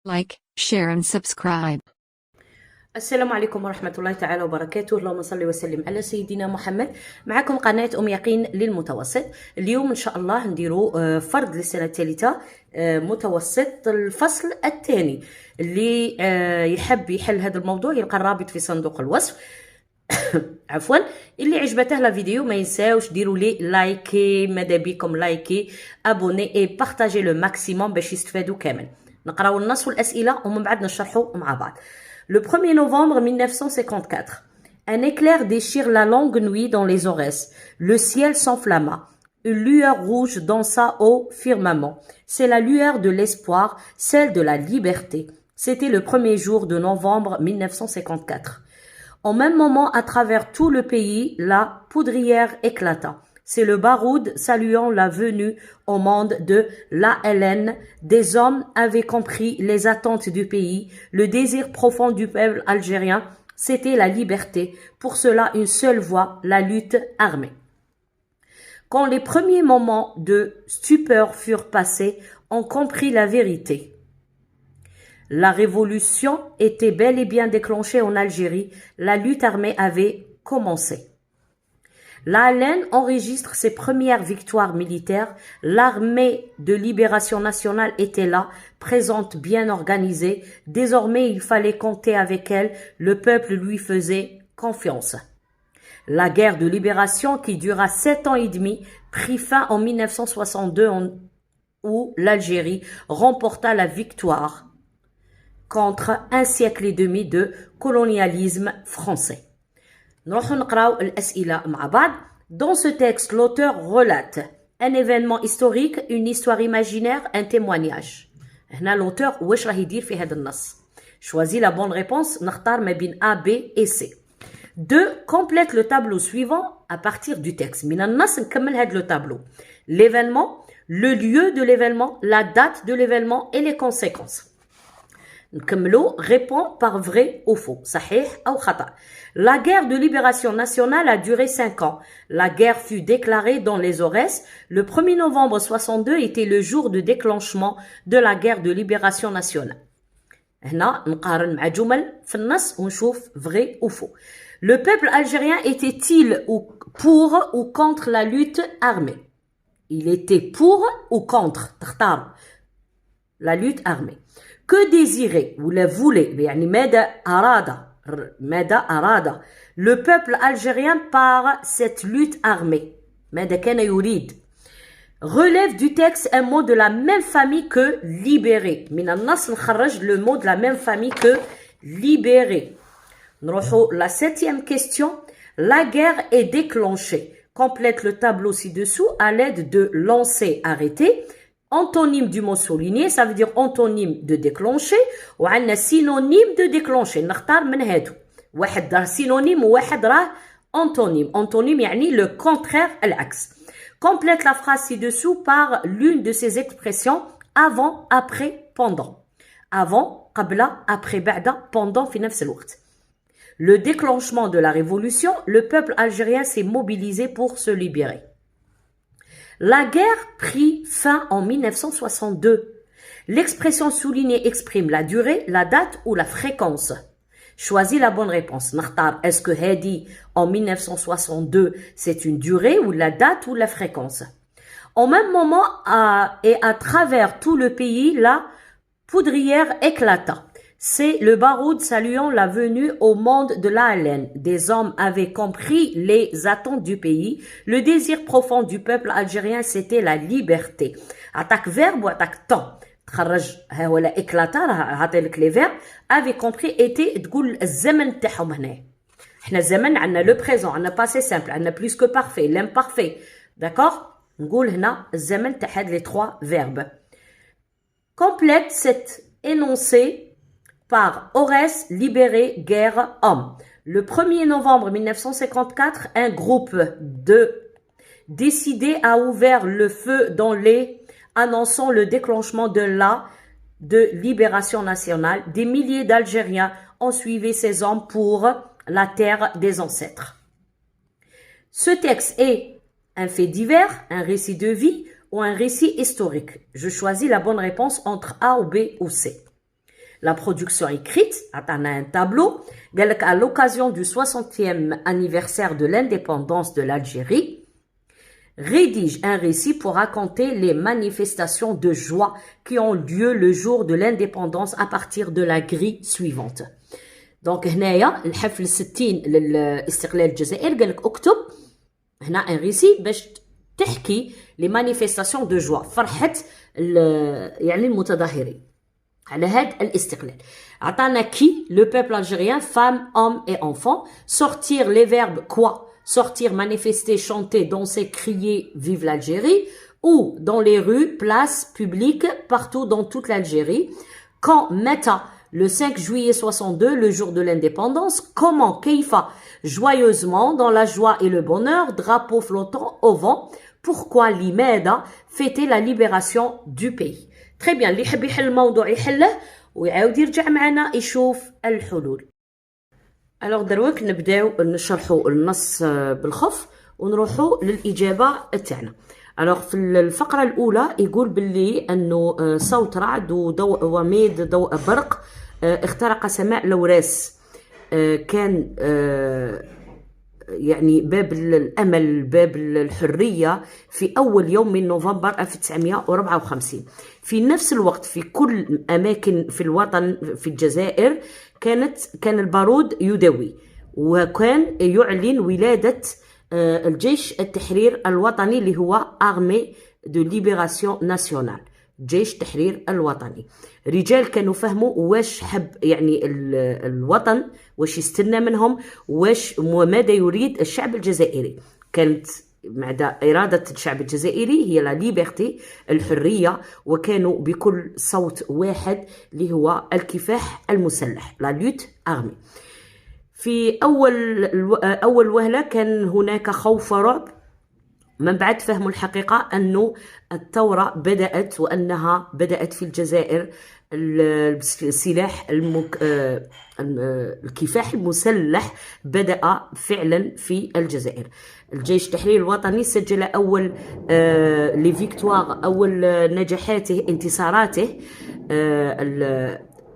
like, share and subscribe. السلام عليكم ورحمة الله تعالى وبركاته. اللهم صل وسلم على سيدنا محمد. معكم قناة يقين للمتوسط. اليوم إن شاء الله نديروا فرض للسنة الثالثة متوسط الفصل الثاني. اللي يحب يحل هذا الموضوع يلقى الرابط في صندوق الوصف. عفوا، اللي عجبته لا فيديو ما ينساوش ديروا لي لايكي، ماذا بكم لايكي، ابوني اي بارطاجي لو ماكسيموم باش يستفادوا كامل. نقراو النص والاسئله ومن بعد نشرحوا مع بعض. Le 1er novembre 1954, un éclair déchire la longue nuit dans les Aurès. Le ciel s'enflamma. Une lueur rouge dansa au firmament. C'est la lueur de l'espoir, celle de la liberté. C'était le 1er jour de novembre 1954. Au même moment, à travers tout le pays, la poudrière éclata. C'est le baroud saluant la venue au monde de l'ALN. Des hommes avaient compris les attentes du pays, le désir profond du peuple algérien, c'était la liberté. Pour cela, une seule voie, la lutte armée. Quand les premiers moments de stupeur furent passés, on comprit la vérité. La révolution était bel et bien déclenchée en Algérie. La lutte armée avait commencé. L'ALN enregistre ses premières victoires militaires. L'armée de libération nationale était là, présente, bien organisée. Désormais, il fallait compter avec elle. Le peuple lui faisait confiance. La guerre de libération, qui dura 7 ans et demi, prit fin en 1962 où l'Algérie remporta la victoire contre un siècle et demi de colonialisme français. نروحوا نقراو الأسئلة مع بعض. Dans ce texte, l'auteur relate un événement historique, une histoire imaginaire, un témoignage. هنا l'auteur واش راه يدير في هذا النص. Choisis la bonne réponse. نختار ما بين A, B et C. 2. Complète le tableau suivant à partir du texte. من النص نكمل هذا le tableau. L'événement, le lieu de l'événement, la date de l'événement et les conséquences. نكملو. Répond par vrai ou faux. صحيح أو خطأ. La guerre de libération nationale a duré 5 ans. La guerre fut déclarée dans les Aurès. Le 1er novembre 62 était le jour de déclenchement de la guerre de libération nationale. هنا نقارن مع جمل في النص ونشوف vrai ou faux. Le peuple algérien était-il pour ou contre la lutte armée? Il était pour ou contre? تختار la lutte armée. Que désirait ou la voulait يعني ماذا أراد le peuple algérien par cette lutte armée. ماذا كان يريد. Relève du texte un mot de la même famille que libéré. من النص نخرج le mot de la même famille que libéré. نروحوا la 7e question. La guerre est déclenchée. Complète le tableau ci-dessous à l'aide de lancer, arrêter. Antonyme du mot souligné, ça veut dire antonyme de déclencher. وعندنا synonyme de déclencher. نختار من هادو. واحد راه synonyme وواحد راه antonyme. Antonyme يعني le contraire, العكس. Complète la phrase ci-dessous par l'une de ces expressions avant, après, pendant. Avant, قبل, après, بعد, pendant في نفس الوقت. Le déclenchement de la révolution, le peuple algérien s'est mobilisé pour se libérer. La guerre prit fin en 1962. L'expression soulignée exprime la durée, la date ou la fréquence. Choisis la bonne réponse. نختار est-ce que هادي en 1962 c'est une durée ou la date ou la fréquence. Au même moment et à travers tout le pays, la poudrière éclata. C'est le baroud saluant la venue au monde de l'ALN. Des hommes avaient compris les attentes du pays. Le désir profond du peuple algérien, c'était la liberté. Attaque verbe ou attaque temps. تخرج ها هو لا éclata راه عاطيلك لي فيرب. Avait compris était تقول الزمن تاعهم هنا. احنا الزمن عندنا le présent, عندنا passé simple, عندنا plus que parfait, l'imparfait. D'accord? نقول هنا الزمن تاع هاد les 3 verbes. Complète cet énoncé par Aurès, libéré, guerre, homme. Le 1er novembre 1954, un groupe de décidés a ouvert le feu dans les, annonçant le déclenchement de libération nationale. Des milliers d'Algériens ont suivi ces hommes pour la terre des ancêtres. Ce texte est un fait divers, un récit de vie ou un récit historique. Je choisis la bonne réponse entre A ou B ou C. la production écrite, on a un tableau, à l'occasion du 60e anniversaire de l'indépendance de l'Algérie, rédige un récit pour raconter les manifestations de joie qui ont lieu le jour de l'indépendance à partir de la grille suivante. Donc هنايا الحفل 60 للاستقلال الجزائر قال لك اكتب هنا ان ريسي باش تحكي لي مانيفيستاسيون دو جوا فرحه يعني المتظاهرين على هذا الاستقلال. عطانا كي لو بيبل الجيريان فام homme et enfant, sortir les verbes quoi, sortir, manifester, chanter, danser, crier vive l'Algérie, ou dans les rues, places publiques partout dans toute l'Algérie. Quand Meta le 5 juillet 62, le jour de l'indépendance, comment Keifa, joyeusement, dans la joie et le bonheur, drapeau flottant au vent, pourquoi l'Imeda fêter la libération du pays. Très bien, اللي يحب يحل الموضوع يحله ويعاود يرجع معنا يشوف الحلول. Alors دروك نبداو نشرحوا النص بالخف ونروحوا للإجابة تاعنا. Alors في الفقرة الأولى يقول باللي أنه صوت رعد وضوء وميض ضوء برق اخترق سماء لوراس. كان يعني باب الأمل باب الحرية في أول يوم من نوفمبر 1954. في نفس الوقت في كل أماكن في الوطن في الجزائر كان البارود يدوي وكان يعلن ولادة الجيش التحرير الوطني اللي هو Armée de Libération Nationale، جيش تحرير الوطني. رجال كانوا فهموا واش حب يعني الوطن، واش يستنى منهم، واش وماذا يريد الشعب الجزائري. كانت إرادة الشعب الجزائري هي لا ليبرتي، الحرية، وكانوا بكل صوت واحد اللي هو الكفاح المسلح، لا لوت أرمي. في أول وهلة كان هناك خوف ورعب، من بعد فهموا الحقيقة أنه الثورة بدأت وأنها بدأت في الجزائر. السلاح الكفاح المسلح بدأ فعلا في الجزائر. الجيش التحريري الوطني سجل أول لي فيكتوار، أول نجاحاته، انتصاراته،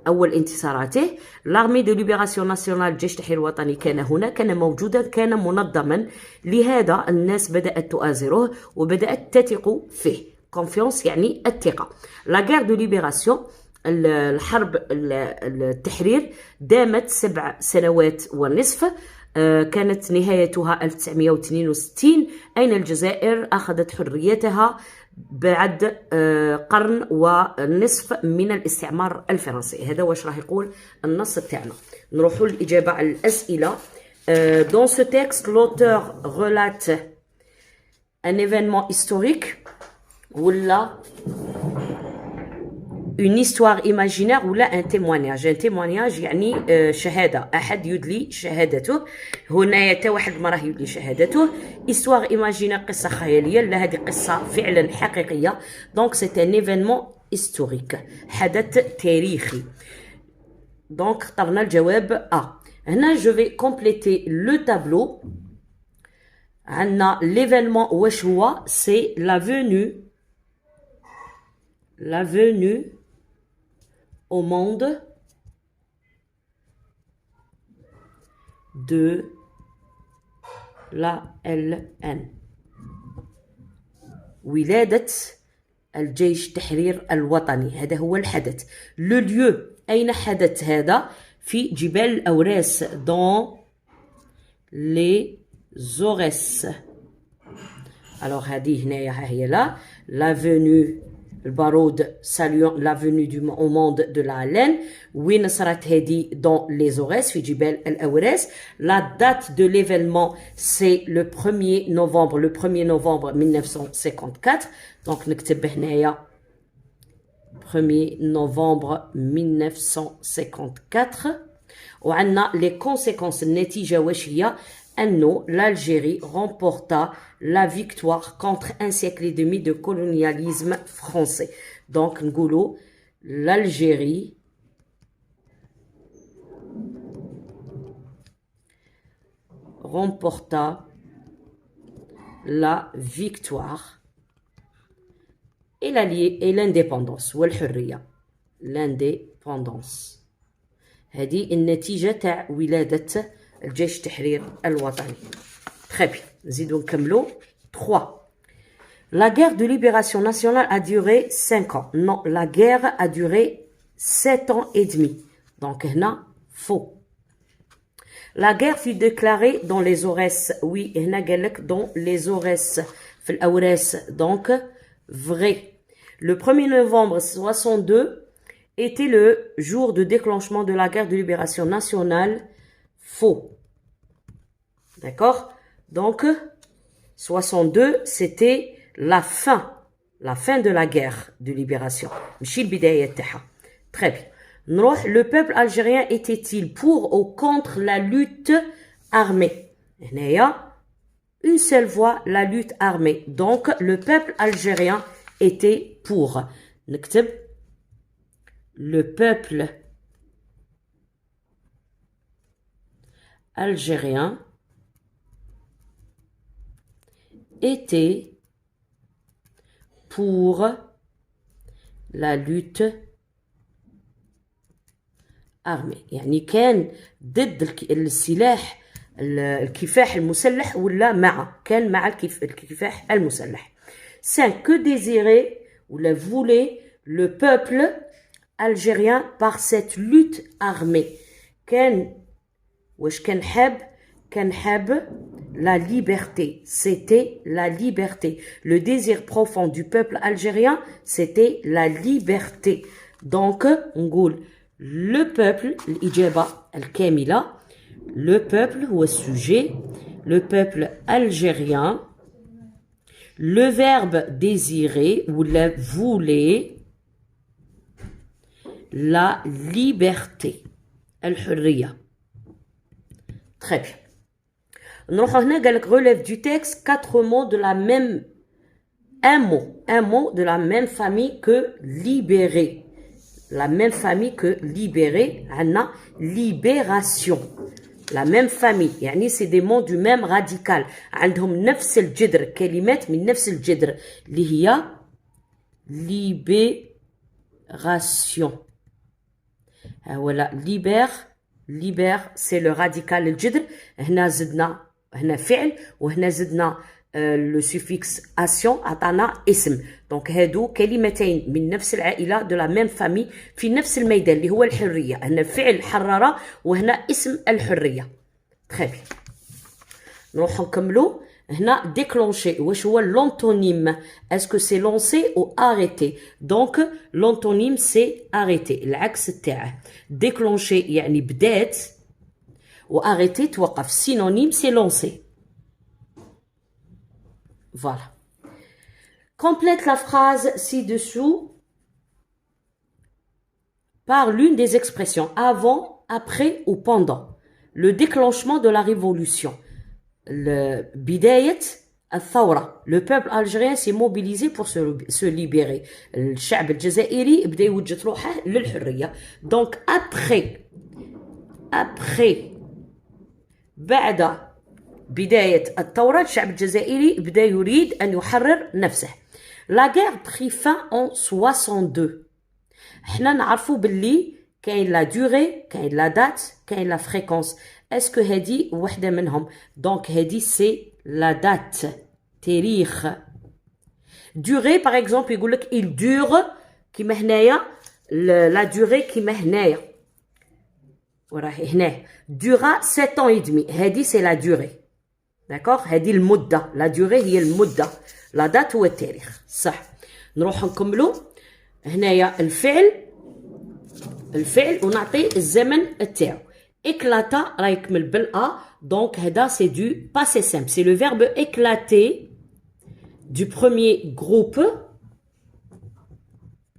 أول انتصاراته. لارمي دو ليبراسيون ناسيونال، الجيش التحريري الوطني كان هنا، كان موجودا، كان منظما، لهذا الناس بدأت تؤازره وبدأت تثق فيه. كونفيونس يعني الثقة. لا غير دو ليبراسيون، الحرب التحرير، دامت 7 سنوات ونصف. كانت نهايتها 1962 أين الجزائر أخذت حريتها بعد قرن ونصف من الاستعمار الفرنسي. هذا واش راح يقول النص تاعنا. نروحوا للإجابة على الأسئلة. Dans ce texte, l'auteur relate un événement historique ولا une histoire imaginaire ولا un témoignage. un témoignage يعني شهادة، أحد يدلي شهادته. هنا تا واحد ما راه يدلي شهادته. histoire imaginaire قصة خيالية، لا هذه قصة فعلا حقيقية. donc c'est un événement historique، حدث تاريخي. donc اخترنا الجواب A. هنا je vais compléter le tableau. عندنا l'événement واش هو؟ c'est la venue au monde de la LN، ولادة الجيش التحرير الوطني، هذا هو الحدث. لو ليو، أين حدث هذا؟ في جبال الأوراس، dans les Aurès. alors هذه هنايا ها هي la venue البارود saluant la venue au monde de la laine. وين صارت هذه؟ dans les Aurès، في جبال الأوراس. la date de l'événement c'est le 1er novembre 1954. donc نكتب هنايا 1er novembre 1954. وعندنا les conséquences، النتيجة واش هي؟ أنه l'Algérie remporta la victoire contre un siècle et demi de colonialisme français. donc نقولوا l'Algérie remporta la victoire et l'indépendance والحرية، l'indépendance. l'indépendance. هذه النتيجة تاع ولادة الجيش التحرير الوطني. Très bien. نزيدو نكملو. 3. La guerre de libération nationale a duré 5 ans. Non, la guerre a duré 7 ans et demi. Donc, هنا faux. La guerre fut déclarée dans les Aurès. Oui, هنا قال لك dans les Aurès. في الأوراس. Donc, vrai. Le 1er novembre 62 était le jour de déclenchement de la guerre de libération nationale. Faux. D'accord? Donc, 62, c'était la fin de la guerre de libération. Très bien. Le peuple algérien était-il pour ou contre la lutte armée? Il y a une seule voix, la lutte armée. Donc, le peuple algérien était pour. Le peuple algérien était pour la lutte armée. يعني كان ضد السلاح الكفاح المسلح ولا مع كان مع الكفاح المسلح. 5. Que désirait ou le voulait le peuple algérien par cette lutte armée? كان واش كان حاب la liberté. C'était la liberté. Le désir profond du peuple algérien, c'était la liberté. Donc, نقول le peuple, الإجابة الكاملة, le peuple هو الsujet, le peuple algérien, le verbe désirer ou le voulait, la liberté, الحرية. Très bien. نروح هنا قال لك relève du texte 4 mots de la même un mot de la même famille que libérer. La même famille que libérer, عندنا libération. La même famille, يعني c'est des mots du même radical. عندهم نفس الجذر، كلمات من نفس الجذر اللي هي libération. voilà libère c'est le radical الجذر. هنا زدنا هنا فعل وهنا زدنا le suffixe ation عطانا اسم. دونك هادو كلمتين من نفس العائله de la même famille في نفس الميدان اللي هو الحريه. هنا فعل حرر وهنا اسم الحريه. très bien. نروح نكملو هنا déclencher. واش هو l'antonyme? est-ce que c'est lancer ou arrêter? donc l'antonyme c'est arrêter العكس تاعه. déclencher يعني بدات و arrêter توقف. synonyme c'est lancer. Voilà. Complète la phrase ci-dessous par l'une des expressions avant, après ou pendant. Le déclenchement de la révolution. Le بداية الثورة. Le peuple algérien s'est mobilisé pour se libérer. الشعب الجزائري بدأ يوجد روحه للحرية. Donc après بعد بداية الثورة الشعب الجزائري بدأ يريد أن يحرر نفسه. La guerre prit fin en 62. احنا نعرفوا باللي كاين لا durée كاين لا date كاين لا fréquence. اسكو هادي وحدة منهم؟ دونك هادي سي لا date تاريخ. durée par exemple يقول لك il dure كيما هنايا la durée كيما هنايا وراه هنا dura 7 ans et demi. هادي سي لا durée. d'accord هذه المده. لا دوري هي المده. لا دات هو التاريخ. صح. نروح نكملو هنايا الفعل ونعطي الزمن تاعو. éclata راه يكمل بالا. دونك هذا سي دو باسي سامبل. سي لو فيرب éclater du premier groupe.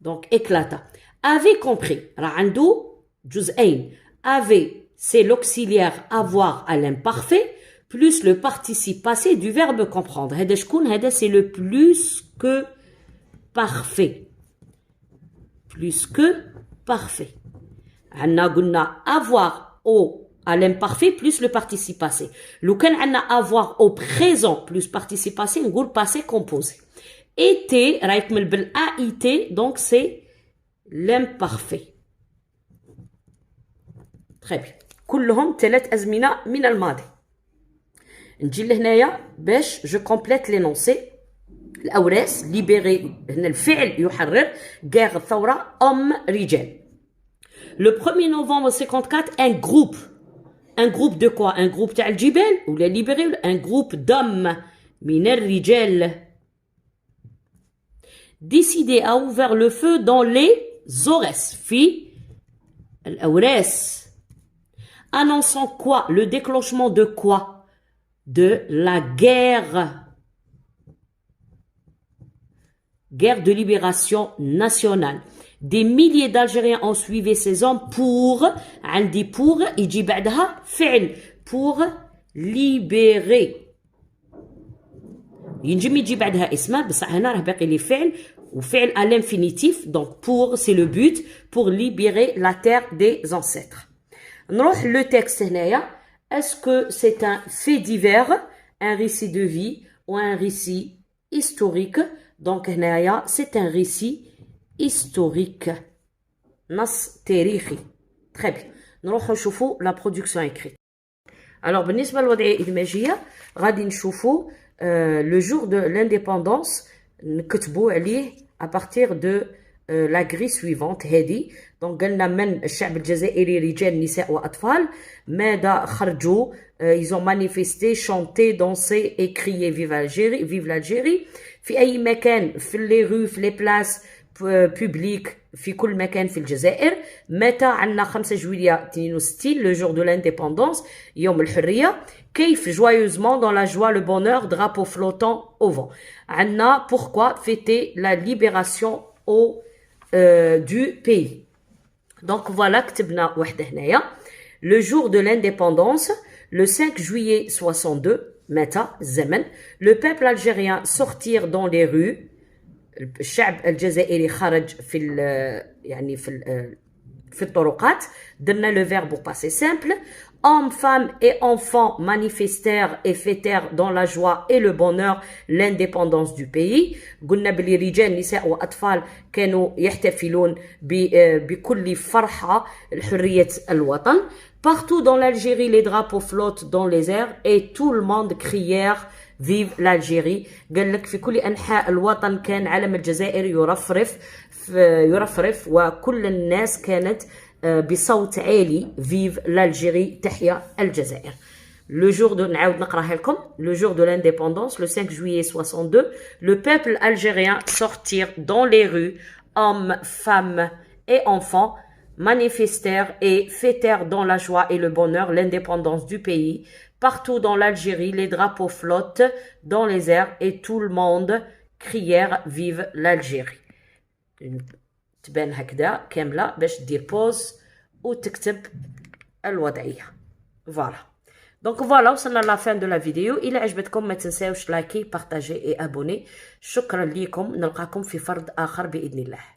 donc éclata. avait compris راه عنده جزئين. avait c'est l'auxiliaire avoir à l'imparfait plus le participe passé du verbe comprendre. هذا شكون؟ هذا c'est le plus que parfait. plus que parfait. عندنا قلنا avoir au à l'imparfait plus le participe passé. لو كان عندنا avoir au présent plus participe passé نقول passé composé. était راه يكمل بالAIT donc c'est l'imparfait. très bien كلهم 3 أزمنة من الماضي. نجي لهنايا باش جو كومبليت لينونسي. الأوراس ليبيري هنا الفعل يحرر غير الثورة رجال. Le 1er novembre 54 un groupe de quoi? Un groupe تاع الجبال ولا libéré ولا un groupe d'hommes من الرجال décidé a ouvert le feu dans les Aurès في الأوراس annonçant quoi? Le déclenchement de quoi? De la guerre de libération nationale. Des milliers d'Algériens ont suivi ces hommes pour عندي pour يجي بعدها فعل pour libérer ينجم يجي بعدها اسمه بصح هنا راه باقي لي فعل وفعل à l'infinitif donc pour c'est le but pour libérer la terre des ancêtres. نروح le texte هنايا. Est-ce que c'est un fait divers, un récit de vie ou un récit historique? Donc هنايا c'est un récit historique. نص تاريخي. Très bien. نروحو نشوفو la production écrite. Alors بالنسبة للوضعية الإدماجية غادي نشوفو le jour de l'indépendance نكتبو عليه à partir de la grille suivante هذه. دونك قلنا من الشعب الجزائري رجال نساء وأطفال ماذا خرجوا ils ont manifesté chanté dansé et crié vive l'Algérie في أي مكان في لي رو في لي بلاس بوبليك في كل مكان في الجزائر. متى عندنا 5 جويلية 62 لو جور دو لانديبوندونس يوم الحرية. كيف joyeusement dans la joie le bonheur drapeau flottant au vent. عندنا pourquoi fêter la libération du pays. Donc voilà كتبنا وحدة هنايا. Le jour de l'indépendance le 5 juillet 62 متى الزمن. Le peuple algérien sortir dans les rues. الشعب الجزائري خرج في الطرقات. درنا le verbe pour passer simple. Hommes, femmes et enfants manifestèrent et fêtèrent dans la joie et le bonheur l'indépendance du pays. قلنا بلي رجال نساء وأطفال كانوا يحتفلون بكل فرحة حرية الوطن. Partout dans l'Algérie, les drapeaux flottent dans les airs et tout le monde crièrent vive l'Algérie. قال لك في كل أنحاء الوطن كان علم الجزائر يرفرف وكل الناس كانت بصوت عالي vive l'Algérie تحيا الجزائر. Le jour de نعاود نقراها لكم. Le jour de l'indépendance le 5 juillet 62 le peuple algérien sortir dans les rues hommes, femmes et enfants manifestèrent et fêtèrent dans la joie et le bonheur l'indépendance du pays. Partout dans l'Algérie, les drapeaux flottent dans les airs et tout le monde crièrent vive l'Algérie. تبان هكذا كاملة باش دير بوز وتكتب الوضعية. فوالا. دونك فوالا وصلنا لا فان دو لا فيديو. إلا عجبتكم ما تنساوش لايكي بارطاجي اي ابوني. شكرا ليكم. نلقاكم في فرد آخر بإذن الله.